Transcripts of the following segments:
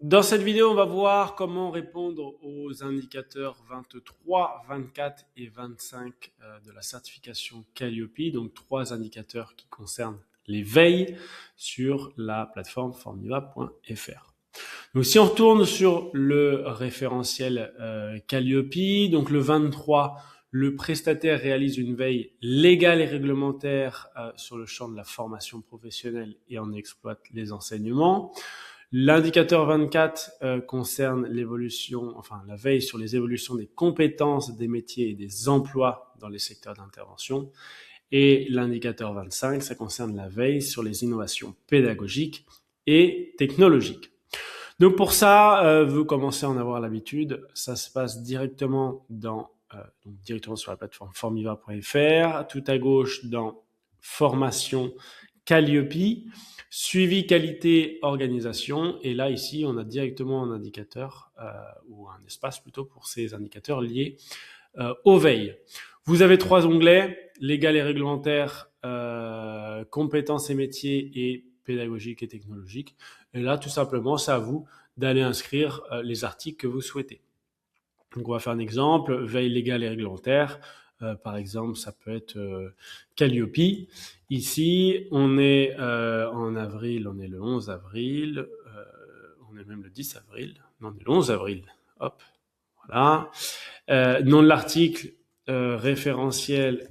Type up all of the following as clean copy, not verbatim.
Dans cette vidéo, on va voir comment répondre aux indicateurs 23, 24 et 25 de la certification Calliope, donc 3 indicateurs qui concernent les veilles sur la plateforme formiva.fr. Donc si on retourne sur le référentiel Calliope, donc le 23, le prestataire réalise une veille légale et réglementaire sur le champ de la formation professionnelle et en exploite les enseignements. L'indicateur 24 concerne l'évolution, enfin la veille sur les évolutions des compétences, des métiers et des emplois dans les secteurs d'intervention. Et l'indicateur 25, ça concerne la veille sur les innovations pédagogiques et technologiques. Donc pour ça, vous commencez à en avoir l'habitude, ça se passe directement directement sur la plateforme formiva.fr, tout à gauche dans formation Calliope, suivi qualité organisation, et là ici on a directement un indicateur ou un espace plutôt pour ces indicateurs liés aux veilles. Vous avez 3 onglets, légal et réglementaire, compétences et métiers et pédagogique et technologique. Et là, tout simplement, c'est à vous d'aller inscrire les articles que vous souhaitez. Donc, on va faire un exemple, veille légale et réglementaire. Par exemple, ça peut être Calliope. Ici, on est en avril, on est le 11 avril. On est même le 10 avril. Non, on est le 11 avril. Hop, voilà. Nom de l'article, référentiel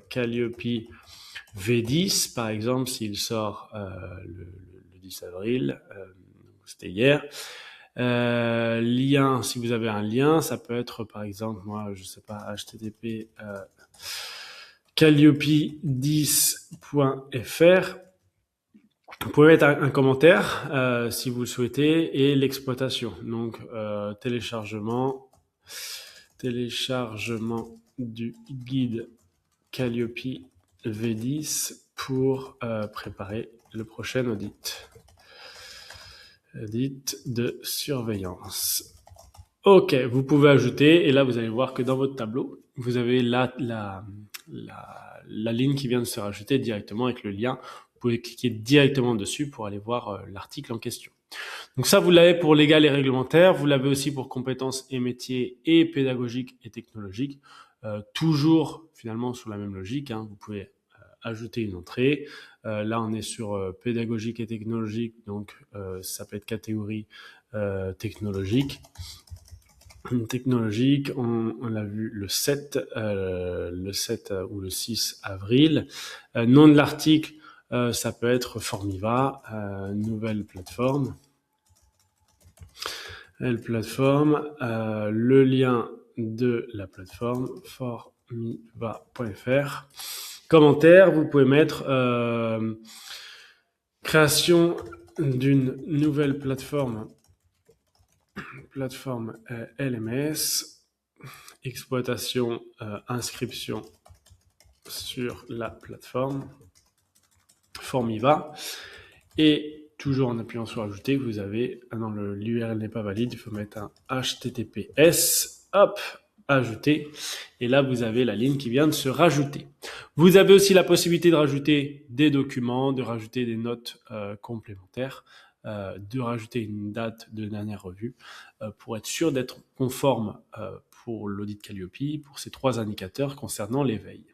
Calliope V10, par exemple, s'il sort le 10 avril, c'était hier. Lien, si vous avez un lien, ça peut être, par exemple, moi, je sais pas, http calliope10.fr. Vous pouvez mettre un commentaire si vous le souhaitez et l'exploitation. Donc téléchargement du guide Calliope V10 pour préparer le prochain audit de surveillance. Ok, vous pouvez ajouter et là vous allez voir que dans votre tableau vous avez la ligne qui vient de se rajouter directement avec le lien. Vous pouvez cliquer directement dessus pour aller voir l'article en question. Donc ça, vous l'avez pour légal et réglementaire. Vous l'avez aussi pour compétences et métiers et pédagogiques et technologiques. Toujours finalement sur la même logique. Vous pouvez ajouter une entrée. Là, on est sur pédagogique et technologique. Donc ça peut être catégorie technologique. Technologique, on l'a vu le 7 ou le 6 avril. Nom de l'article, ça peut être Formiva, nouvelle plateforme. Le lien de la plateforme, formiva.fr. Commentaire, vous pouvez mettre création d'une nouvelle plateforme LMS, exploitation, inscription sur la plateforme Formiva. Et toujours en appuyant sur ajouter, vous avez, non, l'URL n'est pas valide, il faut mettre un HTTPS, hop, ajouter. Et là, vous avez la ligne qui vient de se rajouter. Vous avez aussi la possibilité de rajouter des documents, de rajouter des notes complémentaires, de rajouter une date de dernière revue pour être sûr d'être conforme pour l'audit Calliope pour ces 3 indicateurs concernant les veilles.